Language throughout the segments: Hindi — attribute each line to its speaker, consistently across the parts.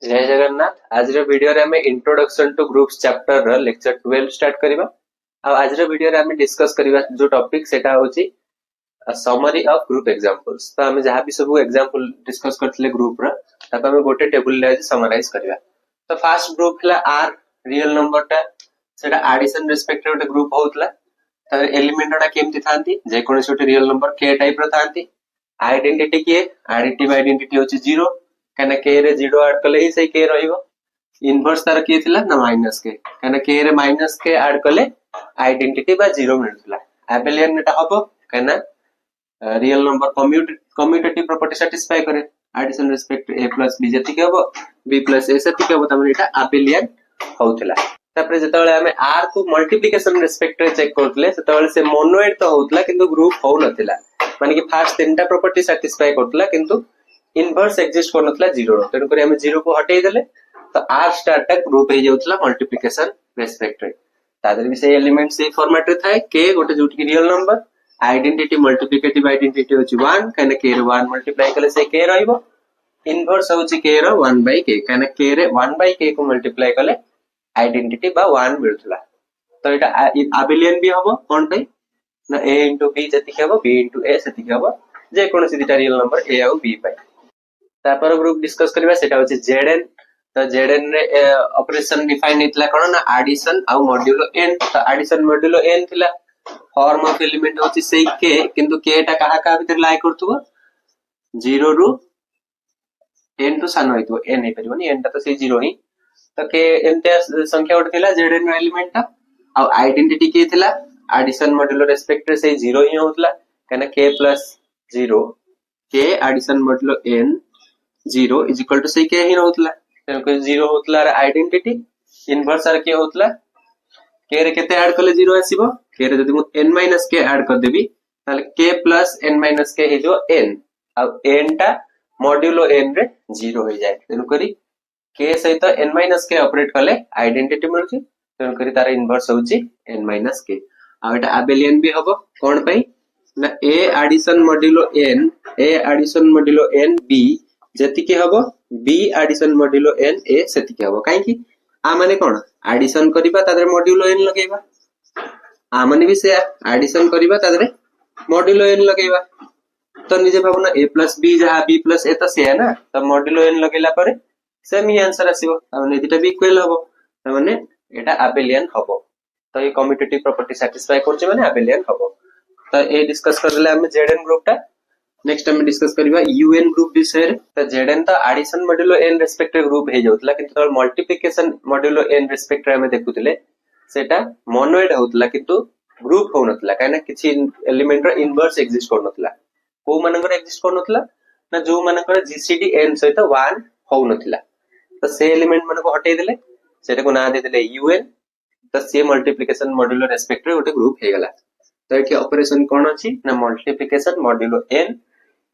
Speaker 1: जय जगन्नाथ। आज रो वीडियो रे हमें इंट्रोडक्शन टू ग्रुप्स चैप्टर रो लेक्चर 12 स्टार्ट करबा। अब आज रो वीडियो रे हमें डिस्कस करबा जो टॉपिक सेटा होची समरी ऑफ ग्रुप एग्जांपल्स। तो हमें जहां भी सब एग्जांपल डिस्कस करथले ग्रुप रो तब हमें गोटे टेबल ले समराइज करबा। तो फर्स्ट ग्रुप हला आर रियल नंबर टा सेटा एडिशन रेस्पेक्ट रे गोटे ग्रुप होतला। तर एलिमेंट टा केमति थांती जे कोन सोटे रियल नंबर के टाइप रो थांती। आइडेंटिटी के एडिटिव आइडेंटिटी होची 0 कने के रे 0 ऐड कले ही सही के रहिबो। इनवर्स तार के थिला ना माइनस के कने के रे माइनस के ऐड कले आइडेंटिटी बा 0 मिलथला। एबेलियन नेटा हबो कने real number commutative property satisfy करे addition respect a plus b जति के हबो b प्लस a सति के हबो तमने एटा एबेलियन होतला। तापरे जेतबेले हमें r को मल्टीप्लिकेशन रेस्पेक्ट रे चेक करथले सेतबेले से मोनोइड तो होतला किंतु ग्रुप हो नथिला। माने कि फर्स्ट तीनटा प्रॉपर्टी सैटिस्फाई करथला किंतु इनवर्स एग्जिस्ट करनथला 0 रो। तेनु करी हम 0 को हटेई देले तो r स्टार टा ग्रुप हे जाउतला मल्टीप्लिकेशन रेस्पेक्ट रे। तादर भी से एलिमेंट से फॉर्मेट रे थाए के गोटे जोट की real number identity multiplicative identity होची 1 कने के रे 1 मल्टीप्लाई कले से के रहइबो। इनवर्स होची के रो 1 बाय के कने के रे 1 बाय के को मल्टीप्लाई कले आइडेंटिटी बा 1 मिलथला। तो एटा एबेलियन भी हबो कोन पे ना a * b जति के हबो b * a सति के हबो जे कोन सी दिटा रियल नंबर a आ b पाई। तापर ग्रुप डिस्कस करबा सेटा होची zn। तो zn रे ऑपरेशन डिफाइन हेतला कोन ना एडिशन आ मॉड्यूलो n। तो एडिशन मॉड्यूलो n थिला फॉर्म ऑफ एलिमेंट होची सेई k किंतु k टा कहा का भीतर लाई करथुबो 0 रु n टू सान होइतो n हे परिबोनी n टा तो सेई 0 ही। तो k एमते संख्या उठ थिला zn रो एलिमेंट टा आ आइडेंटिटी के थिला एडिशन मॉड्यूलो रेस्पेक्ट रे सेई 0 ही होतला कने k plus 0 k addition modulo n 0 is equal to से के ही होतला। तेन को 0 होतला रे आइडेंटिटी इनवर्स आर के होतला के रे केते ऐड करले 0 आसीबो के रे जदि मु n माइनस के ऐड कर देबी ताले k प्लस n माइनस के हे जो n आ n टा मॉड्यूलो n रे 0 हो जाय। तेन करी k सहित n माइनस के ऑपरेट करले आइडेंटिटी मिलची। तेन करी तार इनवर्स होची n माइनस के। आ एटा एबेलियन भी हबो कोन पई ना a addition modulo n b जति के हबो b addition modulo n a सति के हबो। काहे कि आ माने कोन एडिशन करिबा तादरे मॉड्यूलो n लगेबा आ माने भी से एडिशन करिबा तादरे मॉड्यूलो n लगेबा। तो निजे भाबना a प्लस b जहा b प्लस a तो से है ना तो मॉड्यूलो n लगेला परे सेम ही आंसर आसीबो। आ माने दिटा भी इक्वल हबो त माने एटा एबेलियन हबो। तो ये कम्यूटेटिव प्रॉपर्टी सैटिस्फाई करछ माने एबेलियन हबो। तो ए डिस्कस करले हम zn ग्रुप टा। नेक्स्ट हम डिस्कस करबा un ग्रुप विषय। तो zn तो addition modulo n respect group हे जाउतला किंतु तो मल्टीप्लिकेशन मॉड्यूलो n रेस्पेक्ट रे हम देखुतले सेटा मोनोइड होतला किंतु ग्रुप होनतला काहे ना किछि एलिमेंट रो इनवर्स एग्जिस्ट करनतला। को मानकर एग्जिस्ट करनतला ना जो मानकर जीसीडी n सहित 1 होनतला। तो से एलिमेंट मन को हटेई देले सेटा को ना दे देले un। तो से मल्टीप्लिकेशन मॉड्यूलो रेस्पेक्ट रे गोटे ग्रुप हे गला। तो एठी ऑपरेशन कोन अछि ना मल्टीप्लिकेशन मॉड्यूलो n।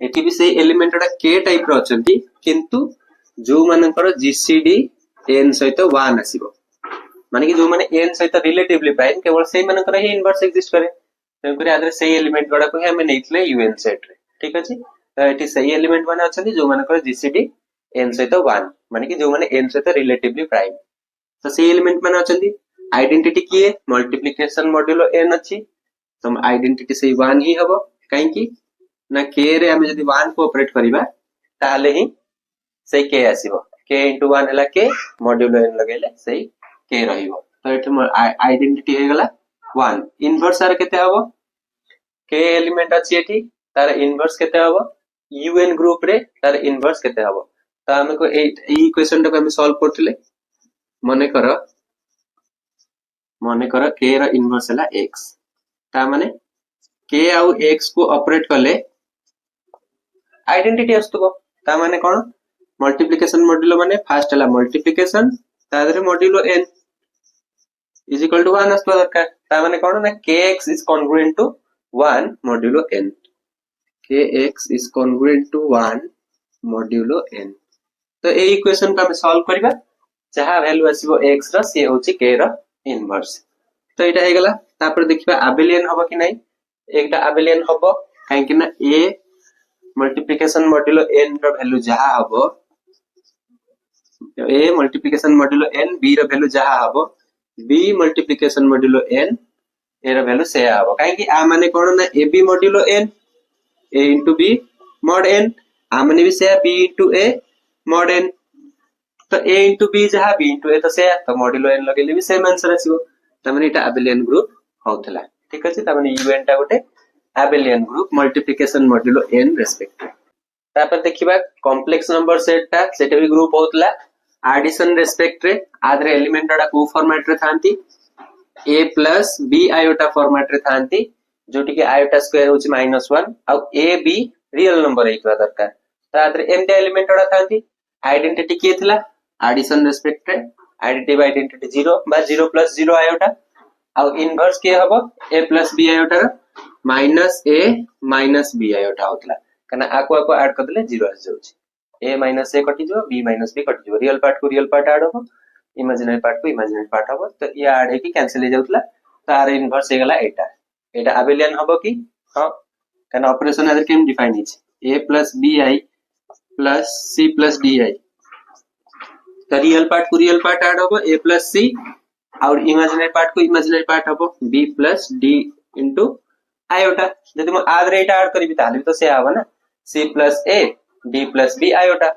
Speaker 1: एठी भी से एलिमेंट टा k टाइप रो अछंती किंतु जो मानकर जीसीडी n सहित 1 आसीबो माने कि जो माने n सहित रिलेटिवली प्राइम केवल सेही मानकर ही इनवर्स एग्जिस्ट करे। तेन करी आदरे सेही एलिमेंट गडा को हमें नेइतले un सेट रे। ठीक अछि। तो एठी सेही एलिमेंट माने अछंती जो मानकर जीसीडी n सहित 1 माने कि जो माने n सहित रिलेटिवली प्राइम। तो सेही एलिमेंट माने अछंती आइडेंटिटी की मल्टीप्लिकेशन मॉड्यूलो n अछि तो आइडेंटिटी से 1 ही हबो। काहे कि ना k रे हम जदी 1 को ऑपरेट करिबा ताले ही से k आसीबो k * 1 हला k मॉड्यूलो n लगेले से k रहिबो। तो एठी आइडेंटिटी हे गला 1। इनवर्स आर केते हबो k एलिमेंट अछि एठी तार इनवर्स केते हबो un ग्रुप रे तार इनवर्स केते हबो। तो हमको ए इक्वेशन को हम सॉल्व करथिले मने कर k रो इनवर्स हला x ता माने k आ x को ऑपरेट करले आइडेंटिटी आस्तबो। ता माने कोन मल्टीप्लिकेशन मॉड्यूलो माने फर्स्ट हला मल्टीप्लिकेशन तादरे modulo n is equal to 1 आस्तबो दरकार। ता माने कोन ना kx is congruent to 1 modulo n kx is congruent to 1 modulo n। तो ए इक्वेशन को हम सॉल्व करबा जहा वैल्यू आसीबो x रो से होची k रो इनवर्स। तो एटा हे गला। तापर देखिबा एबेलियन हबो कि नै। एकटा एबेलियन हबो काहे कि ना a मल्टीप्लिकेशन मॉड्यूलो n रो वैल्यू जहा हबो a multiplication modulo n b रो वैल्यू जहा हबो b multiplication modulo n a रो वैल्यू से हबो काहे कि आ माने कोन ना a b modulo n a into b mod n आ माने भी से b into a mod n तो a into b जहा b into a तो से तो modulo n लगेले भी सेम आंसर आसीबो त माने एटा abelian ग्रुप होतला ठीक अछि त माने un टा गोटे abelian group multiplication modulo n respective तापर देखिबा कॉम्प्लेक्स नंबर सेट टा सेटा भी ग्रुप होतला एडिशन रेस्पेक्ट रे आदरे एलिमेंट टा को फॉर्मेट रे थांती a plus b iota format रे थांती जोटी के iota स्क्वायर होची -1 आ a b रियल नंबर हेतवा दरकार त आदरे एमते एलिमेंट टा थांती आइडेंटिटी के थिला एडिशन रेस्पेक्ट रे एडिटिव आइडेंटिटी 0 बा 0 plus 0 iota आ इनवर्स के हबो a plus b iota -a -b iota होतला कना आको ऐड कर देले 0 आ जाउची a minus a कटि जो b minus b कटि जो रियल पार्ट को रियल पार्ट ऐड हो इमेजिनरी पार्ट को इमेजिनरी पार्ट हो तो ये ऐड है कि कैंसिल हो जाउतला तार इनवर्स हे गला एटा एटा अबेलियन हबो कि हां कना operation other came define hitch a plus bi plus c plus di तो रियल पार्ट को रियल पार्ट ऐड हो a plus c और इमेजिनरी पार्ट को इमेजिनरी पार्ट हो b plus d into iota जदि म आदर एटा ऐड करबी ताले तो से आबो ना c plus a d plus b iota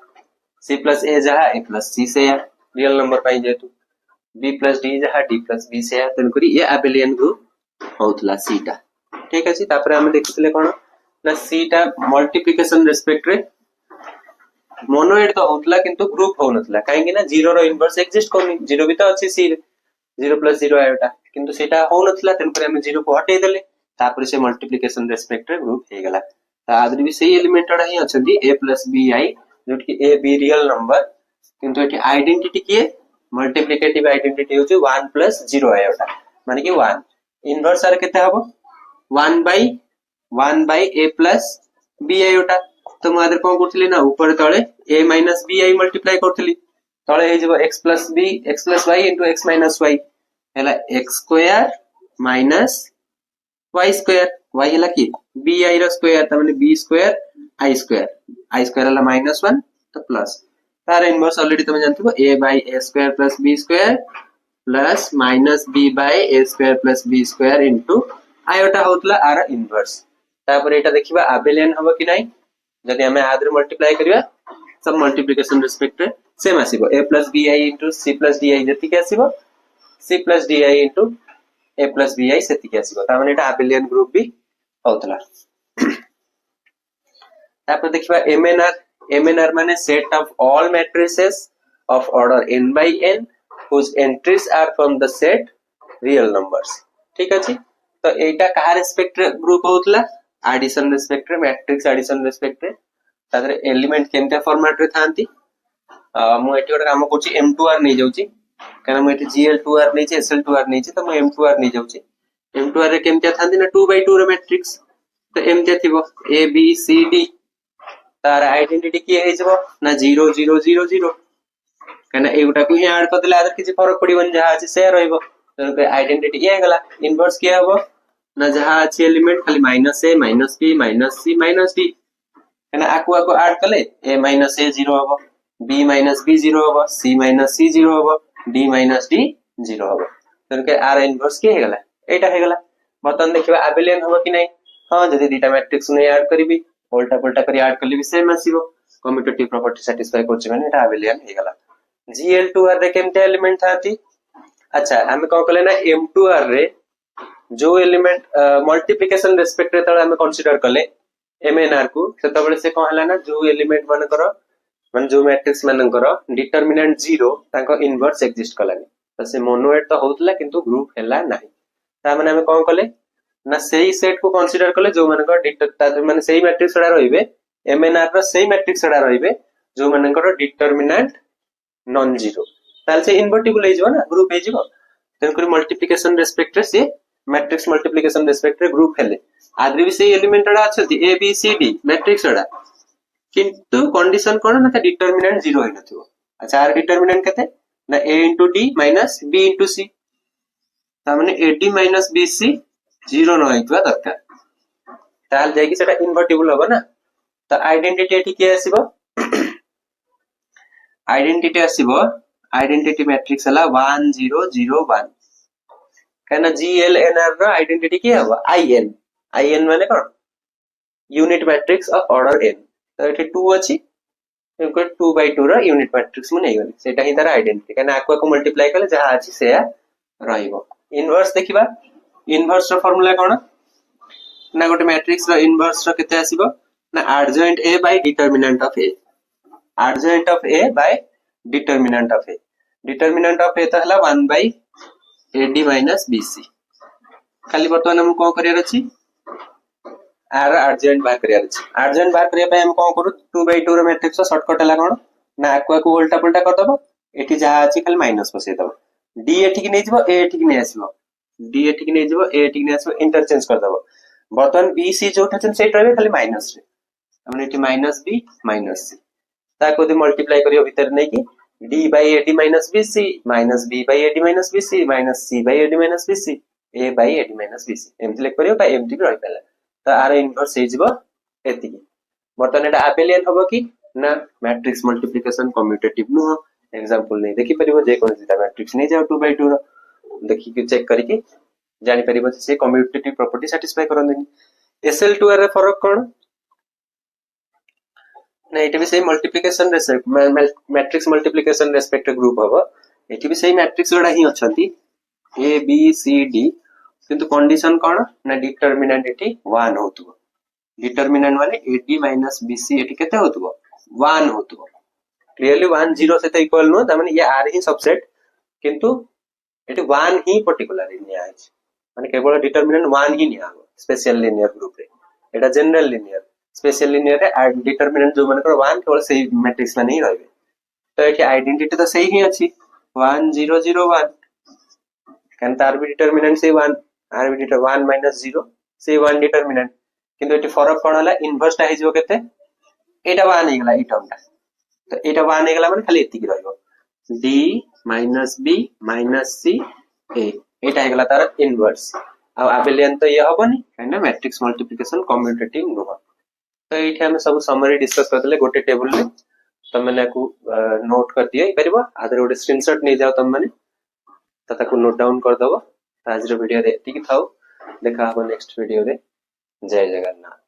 Speaker 1: c plus a जहा a plus c से रियल नंबर पाई जेतु b plus d जहा d plus b से तन करी ये abelian ग्रुप होतला c टा ठीक अछि तापर हम देखितले कोन ना c टा मल्टीप्लिकेशन रेस्पेक्ट रे मोनोइड तो होतला किंतु ग्रुप होनतला काहे कि ना 0 रो इनवर्स एक्जिस्ट कोनी 0 भी तो अछि c 0 plus 0 iota किंतु सेटा होनतला तन पर हम 0 को हटे देले तापर से मल्टीप्लिकेशन रेस्पेक्ट रे ग्रुप हे गेला आदि भी सही एलिमेंट टा ही अछंती a plus bi जोट कि a b रियल नंबर किंतु एठी आइडेंटिटी के मल्टीप्लिकेटिव आइडेंटिटी होची 1 plus 0 iota माने कि 1 इनवर्स आर केते हबो 1 by a plus b iota तो मादर कोन करथली ना ऊपर तळे a minus bi मल्टीप्लाई करथली तळे हे जबो x plus b x plus y into x minus y हैला x square minus y square y हैला की bi रो स्क्वायर त माने b square i square हला -1 तो प्लस तार इनवर्स ऑलरेडी तुम जानथिबो a by a square plus b square plus minus b by a square plus b square into iota होतला आर इनवर्स तापर एटा देखिबा abelian हबो कि नै जदि हमें आदर मल्टीप्लाई करिया सब मल्टीप्लिकेशन रेस्पेक्ट रे same आसीबो a plus bi into c plus di जति के आसीबो c plus di into a plus bi सेति के आसीबो त माने एटा abelian ग्रुप भी होतला तापर देखिबा MNR माने set of all matrices of order n by n whose entries are from the set real numbers ठीक अछि तो एटा का रेस्पेक्ट रे ग्रुप होतला एडिशन रेस्पेक्ट रे मैट्रिक्स एडिशन रेस्पेक्ट रे तादरे एलिमेंट केमते फॉर्मेट रे थांती मु एटी काम करछि m2r नै जाउछि कारण मु एटी gl2r नै छै sl2r नै छै तो मु m2r नै जाउछि m2r रे केमते थांती ना 2 by 2 रे मैट्रिक्स तो एमते थिबो a b c d तार आइडेंटिटी के हे जबो ना 0 0 0 0 कना एगुटा को ही ऐड कर देला अदर किछि फरक पडिबन जहा अछि से रहइबो त आइडेंटिटी ये गला इनवर्स के हबो ना जहा अछि एलिमेंट खाली -a -b -c -d कना आको ऐड कले a -a 0 हबो b -b 0 हबो c -c 0 हबो d -d 0 हबो त आर इनवर्स के हे गला एटा हे गला बतन देखिबा abelian हबो कि नै हां जदि दीटा मैट्रिक्स नै ऐड करबी उल्टा पुल्टा करी ऐड करली भी सेम आसीबो कम्यूटेटिव प्रॉपर्टी सैटिस्फाई करछि माने एटा abelian हे गला gl2r रे केमते एलिमेंट थाती अच्छा हमें कोन कले ना m2r रे जो एलिमेंट मल्टीप्लिकेशन रेस्पेक्ट रे तळे हमें कंसीडर कले mnr को सेता बेले से कोन हला ना जो एलिमेंट मानकर माने जो मैट्रिक्स मानकर डिटरमिनेंट 0 ताको इनवर्स एक्जिस्ट कलानी त से मोनोइड तो होतला किंतु ग्रुप हैला नाही ता माने हमें कोन कले ना सही सेट को कंसीडर कले जो मानकर डिटर माने सही मैट्रिक्स रा रहिबे mnr रा सही मैट्रिक्स रा रहिबे जो मानकर डिटरमिनेंट नॉन जीरो ताल से इन्वर्टिबल हे जबो ना ग्रुप हे जबो तन करी मल्टीप्लिकेशन रेस्पेक्ट रे से मैट्रिक्स मल्टीप्लिकेशन रेस्पेक्ट रे ग्रुप हेले आदि भी सही एलिमेंट रा अछथि a b c d matrix रा किंतु कंडीशन कोन ना डिटरमिनेंट 0 हे नथिबो अच्छा आर डिटरमिनेंट कते ना a * d - b * c ता माने ad - bc 0 न होइतबा दरकार ताल जाय कि सेटा इन्वर्टिबल होबो ना तो आइडेंटिटी एठी के आसीबो आइडेंटिटी आसीबो आइडेंटिटी मैट्रिक्स हला 1 0 0 1 कहना GLNR रो आइडेंटिटी की हबो IN माने कोन unit matrix of order n तो एठी 2 अछि 2/2 रो यूनिट मैट्रिक्स मु नै गली सेटा ही तार आइडेंटिटी कहना आको को मल्टीप्लाई करले जहा अछि से रहइबो इनवर्स देखिबा इनवर्स रो फार्मूला कोन ना गोटे मैट्रिक्स रो इनवर्स रो केते आसीबो ना adjoint A by determinant of A adjoint of A by determinant of A तो हला 1 by AD minus BC खाली वर्तमान हम को करियर अछि आर adjoint बाहर करियर अछि adjoint बाहर करिया पे हम को करू 2/2 रो मैट्रिक्स रो शॉर्टकट हला कोन ना aqua को उल्टा पुल्टा कर दबो एठी जहा अछि खाली माइनस बसै दबो D एठी की नै जबो A एठी की नै आसीबो D एठी की नै जबो A एठी की नै आसीबो इंटरचेंज कर दबो वर्तमान BC जो ठछन सेट रहबे खाली माइनस रे हमने एठी माइनस B माइनस C ताको दे मल्टीप्लाई करियो भीतर नै की D by AD minus BC minus B by AD minus BC minus C by AD minus BC A by AD minus BC एमति लिख करियो बा एमति भी रहि पले त आर इनवर्स हे जिवो एति बर्तन एटा अबेलियन होबो की ना मैट्रिक्स मल्टीप्लिकेशन कम्यूटेटिव नु एग्जांपल नै देखि परिबो जे कोन दिटा मैट्रिक्स नै जाओ 2/2 रो देखि के चेक करिके जानि परिबो से कम्यूटेटिव प्रॉपर्टी सैटिस्फाई करनदिनी SL2 रे फरक कोन ना एटी भी सही multiplication matrix multiplication respect group हबो एटी भी सही मैट्रिक्स जोडा ही अछंती A B C D किंतु कंडीशन कोन ना डिटरमिनेंट एटी 1 होतबो डिटरमिनेंट माने AD minus BC एटी केते होतबो 1 होतबो क्लियरली 1 0 से त इक्वल नो त माने ये आर ही सबसेट किंतु एटी 1 ही पर्टिकुलर निया अछि माने केवल डिटरमिनेंट 1 ही निया स्पेशल लीनियर ग्रुप रे एटा जनरल लीनियर स्पेशल लीनियर रे डिटरमिनेंट जो माने 1 केवल सही मैट्रिक्स में नहीं रहबे तो एठी आइडेंटिटी तो सही ही अछि 1 0 0 1 कैन तार भी डिटरमिनेंट से 1 आर भी डिटर 1 minus 0 से 1 डिटरमिनेंट किंतु एठी फरक कोन हला इनवर्स टा हिजो केते एटा 1 हे गला ई टर्म टा तो एटा 1 हे गला माने खाली एति की रहइबो D minus B minus C A एटा हे गला तार इनवर्स आ अबेलियन तो ये हबनी कहना मैट्रिक्स मल्टीप्लिकेशन कम्यूटेटिव नो तो एठी हम सब समरी डिस्कस करले गोटे टेबल रे त मैंने को नोट कर दिए परिबो आदर गोटे स्क्रीनशॉट नै जाओ तम माने त ताको नोट डाउन कर दबो आज रो वीडियो रे एति की थाउ देखा हबो नेक्स्ट वीडियो रे जय जगन्नाथ।